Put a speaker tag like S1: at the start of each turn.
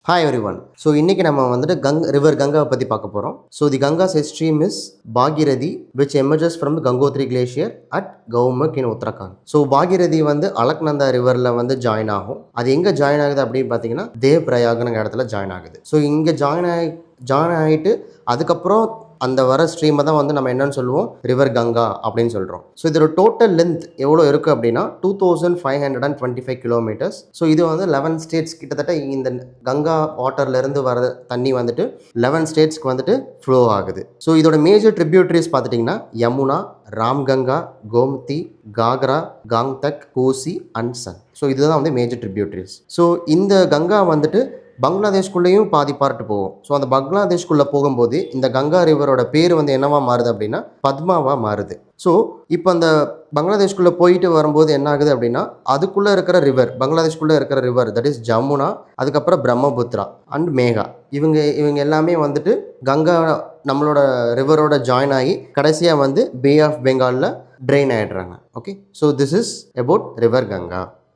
S1: Hi everyone. So இன்னைக்கு நம்ம வந்துட்டு river Ganga பத்தி பார்க்க போறோம். So the Ganga's stream is Bhagirathi which emerges from the Gangotri glacier at Gaumak in Uttarakhand. So Bhagirathi வந்து அலக்நந்தா ரிவர்ல வந்து ஜாயின் ஆகும். அது எங்க ஜாயின் ஆகுது அப்படின்னு பார்த்தீங்கன்னா தேவ்பிரயாக்ங்கிற இடத்துல ஜாயின் ஆகுது. ஸோ இங்கே ஜாயின் ஆகிட்டு அதுக்கப்புறம் அந்த வர ஸ்ட்ரீமை தான் வந்து நம்ம என்னன்னு சொல்லுவோம் ரிவர் கங்கா அப்படின்னு சொல்கிறோம். ஸோ இதோட டோட்டல் லென்த் எவ்வளோ இருக்குது அப்படின்னா 2525 கிலோமீட்டர்ஸ். ஸோ இது வந்து 11 ஸ்டேட்ஸ் கிட்டத்தட்ட இந்த கங்கா வாட்டர்லேருந்து வர தண்ணி வந்துட்டு 11 ஸ்டேட்ஸ்க்கு வந்துட்டு ஃப்ளோ ஆகுது. ஸோ இதோட மேஜர் ட்ரிபியூட்டரிஸ் பார்த்துட்டிங்கன்னா யமுனா, ராம்கங்கா, கோமதி, காக்ரா, காங்தக், கோசி அண்ட் சன். ஸோ இதுதான் வந்து மேஜர் ட்ரிபியூட்டரிஸ். ஸோ இந்த கங்கா வந்துட்டு பங்களாதேஷ்குள்ளேயும் பாதி பார்ட்டு போகும். ஸோ அந்த பங்களாதேஷ்குள்ளே போகும்போது இந்த கங்கா ரிவரோட பேர் வந்து என்னவா மாறுது அப்படின்னா பத்மாவாக மாறுது. ஸோ இப்போ அந்த பங்களாதேஷ்குள்ளே போயிட்டு வரும்போது என்ன ஆகுது அப்படின்னா அதுக்குள்ளே இருக்கிற ரிவர், பங்களாதேஷ்குள்ளே இருக்கிற ரிவர் தட் இஸ் ஜமுனா, அதுக்கப்புறம் பிரம்மபுத்திரா அண்ட் மேகா, இவங்க எல்லாமே வந்துட்டு கங்கா நம்மளோட ரிவரோட ஜாயின் ஆகி கடைசியாக வந்து பே ஆஃப் பெங்காலில் ட்ரெயின் ஆகிடுறாங்க. Okay, so this is about river Ganga.